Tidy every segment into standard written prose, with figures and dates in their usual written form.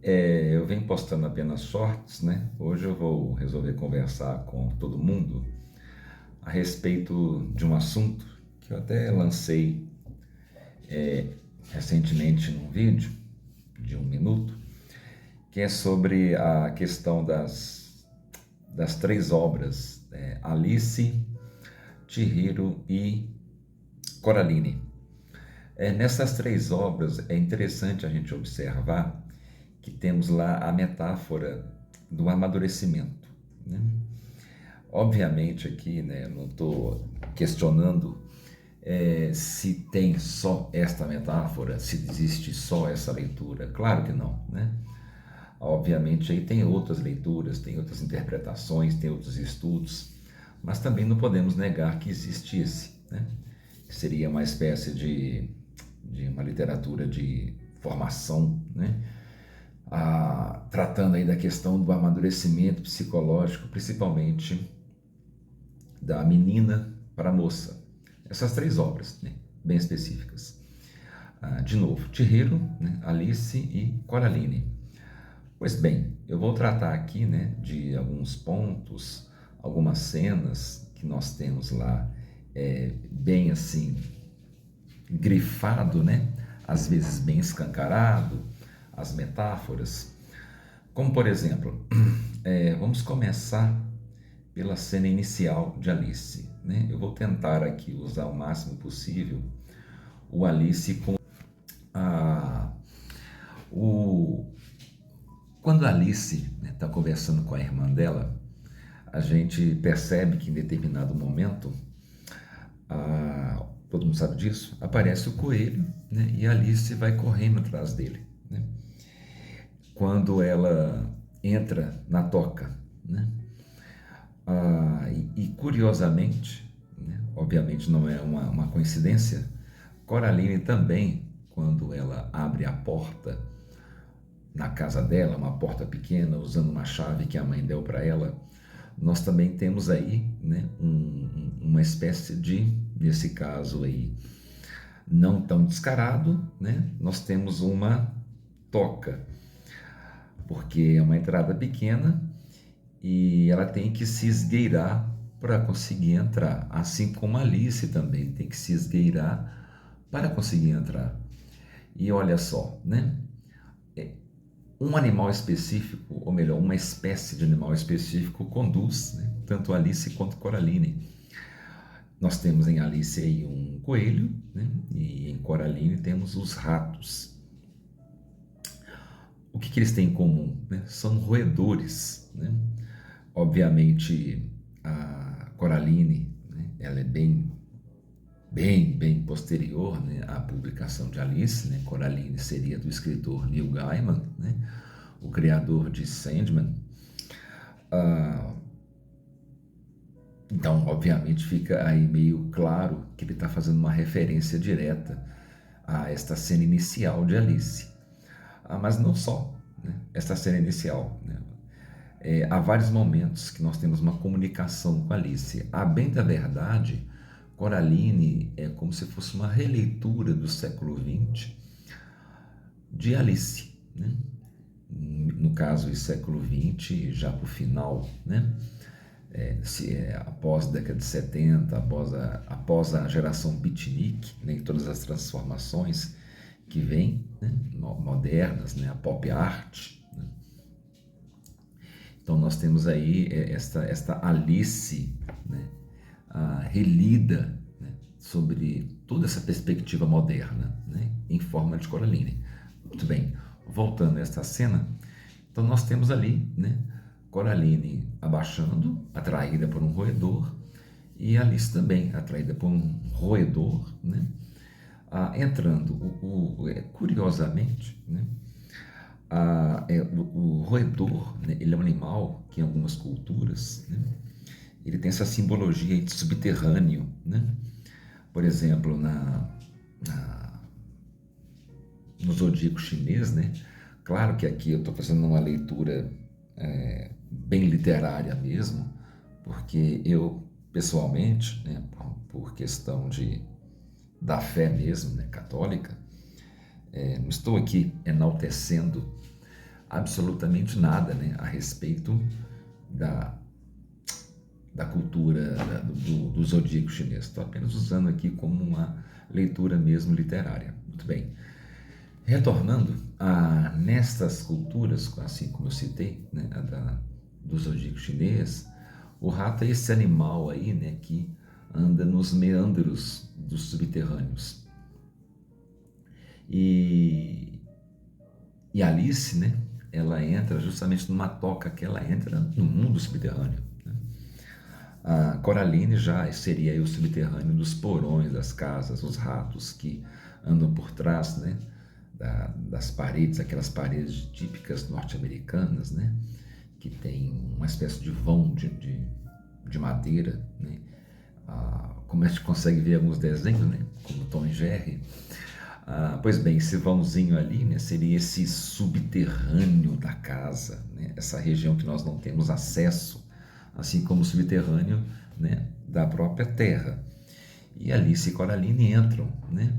Eu venho postando apenas shorts, né? Hoje eu vou resolver conversar com todo mundo a respeito de um assunto que eu até lancei recentemente num vídeo de 1 minuto, que é sobre a questão das três obras, Alice, Chihiro e Coraline. Nessas três obras é interessante a gente observar que temos lá a metáfora do amadurecimento, né? Obviamente aqui, né, não estou questionando se tem só esta metáfora, se existe só essa leitura. Claro que não, né? Obviamente aí tem outras leituras, tem outras interpretações, tem outros estudos, mas também não podemos negar que existe esse, né? Que seria uma espécie de uma literatura de formação, né? Tratando aí da questão do amadurecimento psicológico, principalmente da menina para a moça. Essas três obras, né, bem específicas. De novo, Chihiro, né, Alice e Coraline. Pois bem, eu vou tratar aqui, né, de alguns pontos, algumas cenas que nós temos lá, bem assim, grifado, né, às vezes bem escancarado, as metáforas. Como, por exemplo, vamos começar pela cena inicial de Alice, né? Eu vou tentar aqui usar o máximo possível o Alice com a... O, quando a Alice está conversando com a irmã dela, a gente percebe que em determinado momento, todo mundo sabe disso, aparece o coelho, né? E a Alice vai correndo atrás dele, né? Quando ela entra na toca, né? E curiosamente, né, obviamente não é uma coincidência, Coraline também, quando ela abre a porta na casa dela, uma porta pequena, usando uma chave que a mãe deu para ela, nós também temos aí, né, uma espécie de, nesse caso aí, não tão descarado, né, nós temos uma toca, porque é uma entrada pequena e ela tem que se esgueirar para conseguir entrar, assim como a Alice também tem que se esgueirar para conseguir entrar. E olha só, né? Um animal específico, ou melhor, uma espécie de animal específico conduz, né, tanto Alice quanto Coraline. Nós temos em Alice aí um coelho, né, e em Coraline temos os ratos. O que eles têm em comum? Né? São roedores, né? Obviamente, a Coraline, né, ela é bem posterior, né, à publicação de Alice, né? Coraline seria do escritor Neil Gaiman, né, o criador de Sandman. Então, obviamente, fica aí meio claro que ele está fazendo uma referência direta a esta cena inicial de Alice. Mas não só, né, esta cena inicial, né? Há vários momentos que nós temos uma comunicação com Alice. A bem da verdade, Coraline é como se fosse uma releitura do século XX de Alice, né? No caso, do século XX, já para o final, né? Após a década de 70, após a geração beatnik, né? E todas as transformações que vêm, né, modernas, né? A pop art, né? Então nós temos aí esta Alice, né, relida, né, sobre toda essa perspectiva moderna, né, em forma de Coraline. Muito bem, voltando a esta cena, então nós temos ali, né, Coraline abaixando, atraída por um roedor, e Alice também, atraída por um roedor, né, entrando, curiosamente, né, o roedor, né, ele é um animal que em algumas culturas, né, ele tem essa simbologia de subterrâneo, né? Por exemplo, no zodíaco chinês, né? Claro que aqui eu estou fazendo uma leitura bem literária mesmo, porque eu pessoalmente, né, por questão da fé mesmo, né, católica, não estou aqui enaltecendo absolutamente nada, né, a respeito da, da cultura do zodíaco chinês. Estou apenas usando aqui como uma leitura mesmo literária. Muito bem. Retornando nestas culturas, assim como eu citei, né, do zodíaco chinês, o rato é esse animal aí, né, que anda nos meandros dos subterrâneos. E Alice, né, ela entra justamente numa toca que ela entra no mundo subterrâneo. Né? A Coraline já seria aí o subterrâneo dos porões das casas, os ratos que andam por trás, né, das paredes, aquelas paredes típicas norte-americanas, né, que tem uma espécie de vão de madeira, né, como a gente consegue ver alguns desenhos, né, como Tom e Jerry. Pois bem, esse vãozinho ali, né, seria esse subterrâneo da casa, né, essa região que nós não temos acesso, assim como o subterrâneo, né, da própria terra. E Alice e Coraline entram, né?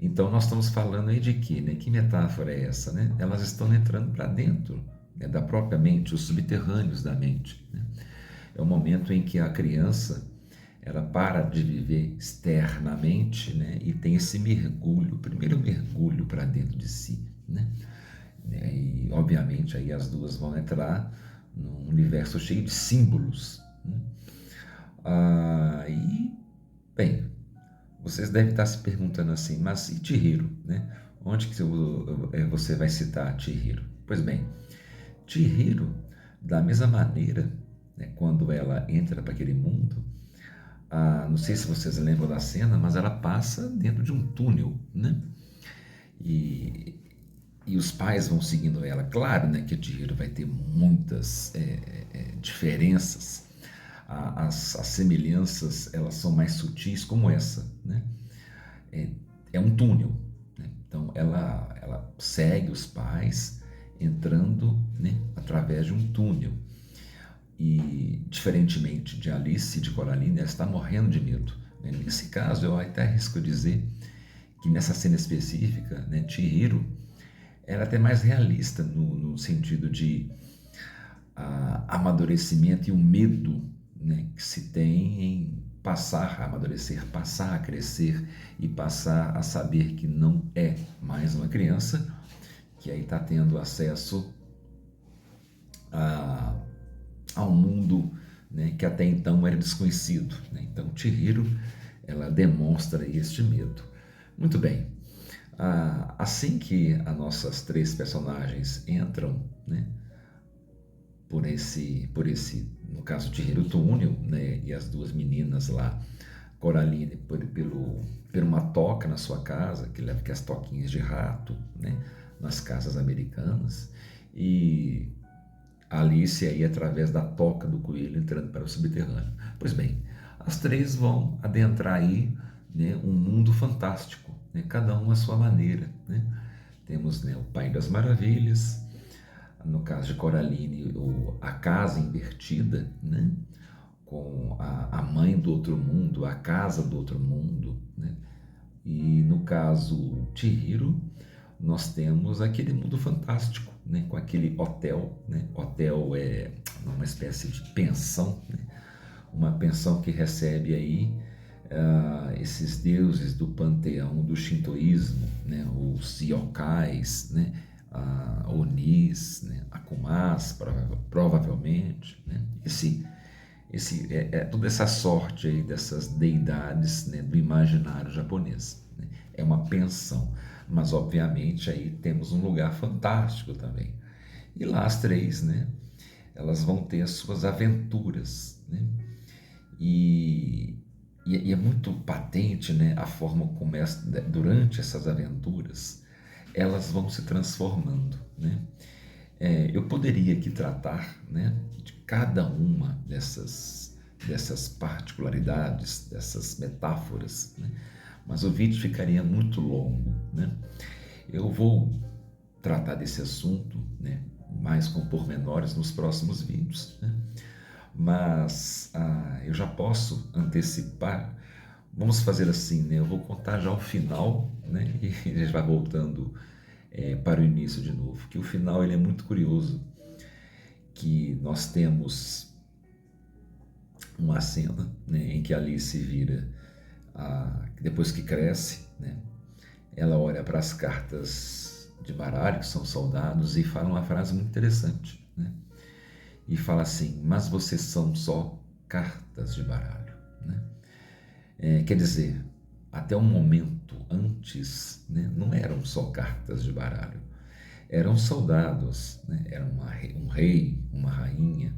Então nós estamos falando aí de quê, né? Que metáfora é essa, né? Elas estão entrando para dentro, né, da própria mente, os subterrâneos da mente, né? É o momento em que a criança ela para de viver externamente, né, e tem esse mergulho, o primeiro mergulho para dentro de si, né? E obviamente aí as duas vão entrar num universo cheio de símbolos, né? E bem, vocês devem estar se perguntando assim, mas e Chihiro, né? Onde que você vai citar Chihiro? Pois bem, Chihiro, da mesma maneira, né, quando ela entra para aquele mundo, não sei se vocês lembram da cena, mas ela passa dentro de um túnel, né? E, e os pais vão seguindo ela. Claro, né, que a Chihiro vai ter muitas diferenças. As semelhanças, elas são mais sutis, como essa, né? É um túnel, né? Então ela segue os pais entrando, né, através de um túnel. E, diferentemente de Alice e de Coraline, ela está morrendo de medo. Nesse caso, eu até arrisco dizer que nessa cena específica, né, Chihiro era até mais realista no sentido de amadurecimento e o medo, né, que se tem em passar a amadurecer, passar a crescer e passar a saber que não é mais uma criança, que aí está tendo acesso a um mundo, né, que até então era desconhecido, né? Então Chihiro, ela demonstra este medo. Muito bem, assim que as nossas três personagens entram, né, por esse, no caso Chihiro, túnel, né, e as duas meninas lá, Coraline, por uma toca na sua casa, que leva que as toquinhas de rato, né, nas casas americanas, e Alice aí através da toca do coelho entrando para o subterrâneo. Pois bem, as três vão adentrar aí, né, um mundo fantástico, né, cada uma à sua maneira, né? Temos, né, o Pai das Maravilhas, no caso de Coraline, a casa invertida, né, com a mãe do outro mundo, a casa do outro mundo, né? E no caso Chihiro, nós temos aquele mundo fantástico, né, com aquele hotel, né? Hotel é uma espécie de pensão, né? Uma pensão que recebe aí esses deuses do panteão do shintoísmo, né? Os yokais, né? Onis, né? Akumas, provavelmente, né? Toda essa sorte aí dessas deidades, né, do imaginário japonês, né? É uma pensão, mas obviamente aí temos um lugar fantástico também. E lá as três, né, elas vão ter as suas aventuras, né? E é muito patente, né, a forma como durante essas aventuras elas vão se transformando, né? Eu poderia aqui tratar, né, de cada uma dessas particularidades, dessas metáforas, né? Mas o vídeo ficaria muito longo, né? Eu vou tratar desse assunto, né, mais com pormenores nos próximos vídeos, né? Mas eu já posso antecipar. Vamos fazer assim, né? Eu vou contar já o final, né? E a gente vai voltando para o início de novo, que o final ele é muito curioso, que nós temos uma cena, né, em que Alice vira, depois que cresce, né, ela olha para as cartas de baralho, que são soldados, e fala uma frase muito interessante, né, e fala assim: mas vocês são só cartas de baralho, né? Quer dizer, até um momento antes, né, não eram só cartas de baralho, eram soldados, né, era um rei, uma rainha,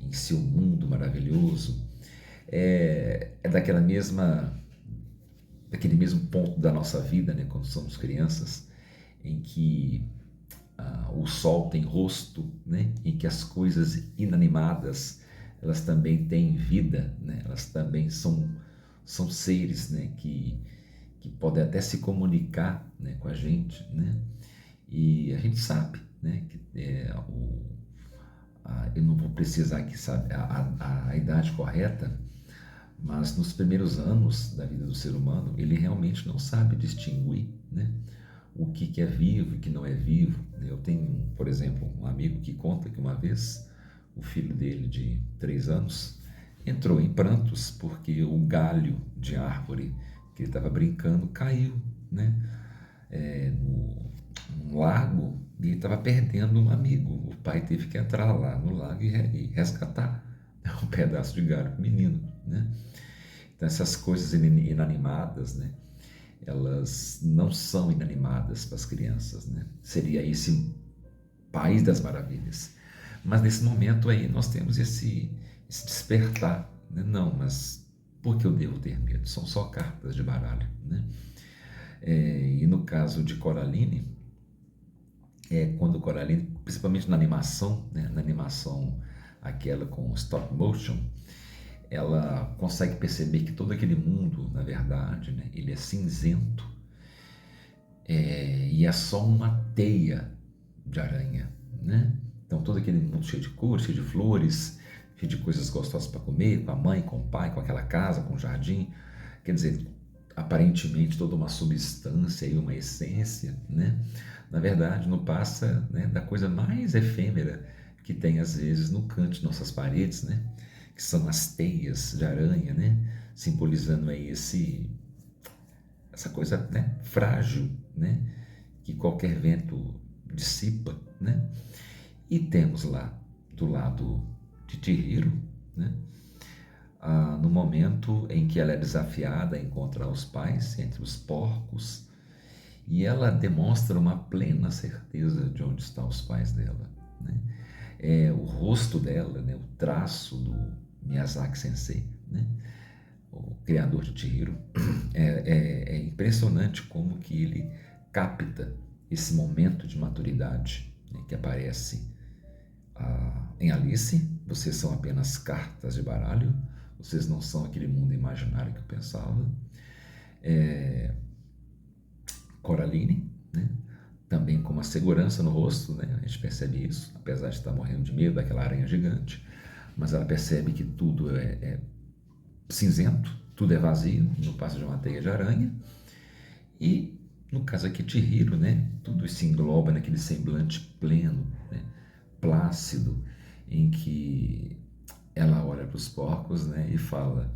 em seu mundo maravilhoso. Daquele mesmo ponto da nossa vida, né, quando somos crianças, em que o sol tem rosto, né, em que as coisas inanimadas elas também têm vida, né, elas também são seres, né, que podem até se comunicar, né, com a gente, né, e a gente sabe, né, que eu não vou precisar aqui saber a idade correta, mas nos primeiros anos da vida do ser humano, ele realmente não sabe distinguir, né, o que é vivo e o que não é vivo. Eu tenho, por exemplo, um amigo que conta que uma vez o filho dele, de 3 anos, entrou em prantos porque o galho de árvore que ele estava brincando caiu, né, num lago, e ele estava perdendo um amigo. O pai teve que entrar lá no lago e resgatar um pedaço de galho para o menino, né? Então essas coisas inanimadas, né, elas não são inanimadas para as crianças, né? Seria esse país das maravilhas. Mas nesse momento aí nós temos esse despertar, né? Não, mas por que eu devo ter medo? São só cartas de baralho, né? E no caso de Coraline, quando Coraline, principalmente na animação, né? Na animação aquela com stop motion, ela consegue perceber que todo aquele mundo, na verdade, né, ele é cinzento, e é só uma teia de aranha, né? Então todo aquele mundo cheio de cores, cheio de flores, cheio de coisas gostosas para comer, com a mãe, com o pai, com aquela casa, com o jardim, quer dizer, aparentemente toda uma substância e uma essência, né? Na verdade, não passa, né, da coisa mais efêmera que tem às vezes no canto de nossas paredes, né? Que são as teias de aranha, né? Simbolizando aí essa coisa, né, frágil, né, que qualquer vento dissipa, né? E temos lá do lado de Chihiro, né, no momento em que ela é desafiada a encontrar os pais entre os porcos, e ela demonstra uma plena certeza de onde estão os pais dela, né? O rosto dela, né, o traço do Miyazaki Sensei, né, o criador de Chihiro, é impressionante como que ele capta esse momento de maturidade, né, que aparece em Alice. Vocês são apenas cartas de baralho, vocês não são aquele mundo imaginário que eu pensava. Coraline, né, também com uma segurança no rosto, né, a gente percebe isso, apesar de estar morrendo de medo daquela aranha gigante, mas ela percebe que tudo é cinzento, tudo é vazio, não passa de uma teia de aranha. E no caso aqui Chihiro, né, tudo se engloba naquele semblante pleno, né, plácido, em que ela olha para os porcos, né, e fala: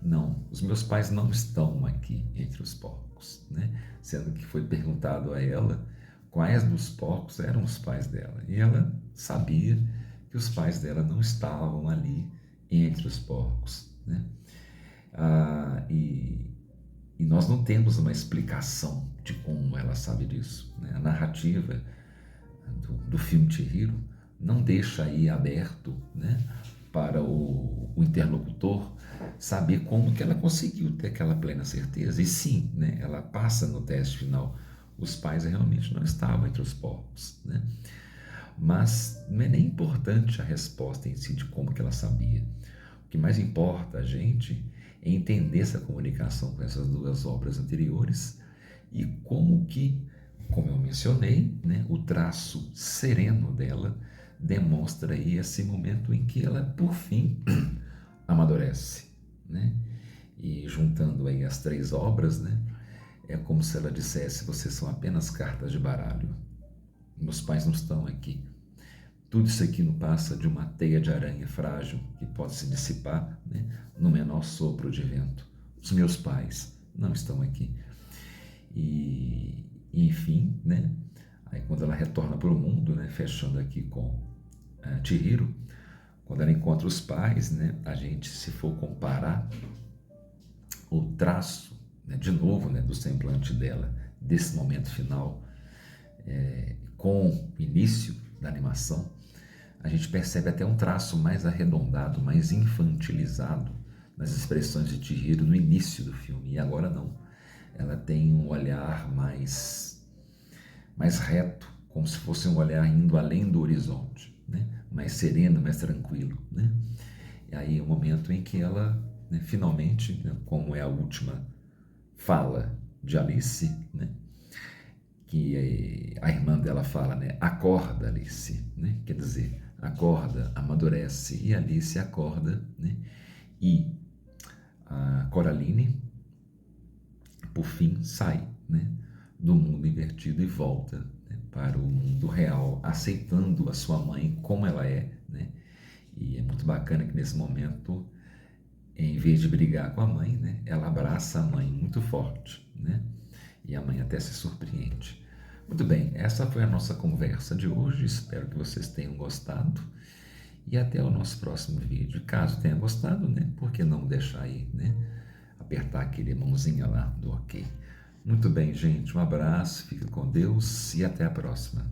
não, os meus pais não estão aqui entre os porcos, né? Sendo que foi perguntado a ela quais dos porcos eram os pais dela, e ela sabia que os pais dela não estavam ali entre os porcos, né? E nós não temos uma explicação de como ela sabe disso, né? A narrativa do filme Chihiro não deixa aí aberto, né, para o interlocutor saber como que ela conseguiu ter aquela plena certeza. E sim, né, ela passa no teste final, os pais realmente não estavam entre os porcos, né? Mas não é nem importante a resposta em si de como que ela sabia. O que mais importa a gente é entender essa comunicação com essas duas obras anteriores e como que, como eu mencionei, né, o traço sereno dela demonstra aí esse momento em que ela, por fim, amadurece, né? E juntando aí as 3 obras, né, é como se ela dissesse: vocês são apenas cartas de baralho, meus pais não estão aqui. Tudo isso aqui não passa de uma teia de aranha frágil que pode se dissipar, né, no menor sopro de vento. Os meus pais não estão aqui. Enfim, né, aí quando ela retorna para o mundo, né, fechando aqui com Chihiro, quando ela encontra os pais, né, a gente, se for comparar o traço, né, de novo, né, do semblante dela, desse momento final, com o início da animação, a gente percebe até um traço mais arredondado, mais infantilizado nas expressões de Chihiro no início do filme, e agora não. Ela tem um olhar mais reto, como se fosse um olhar indo além do horizonte, né? Mais sereno, mais tranquilo, né? E aí é o momento em que ela, né, finalmente, né, como é a última fala de Alice, né, que a irmã dela fala, né, acorda, Alice, né? Quer dizer, acorda, amadurece, e Alice acorda, né? E a Coraline, por fim, sai, né, do mundo invertido e volta, né, para o mundo real, aceitando a sua mãe como ela é, né? E é muito bacana que nesse momento, em vez de brigar com a mãe, né, ela abraça a mãe muito forte, né? E a mãe até se surpreende. Muito bem, essa foi a nossa conversa de hoje, espero que vocês tenham gostado e até o nosso próximo vídeo. Caso tenha gostado, né, por que não deixar aí, né, apertar aquele mãozinha lá do ok. Muito bem, gente, um abraço, fique com Deus e até a próxima.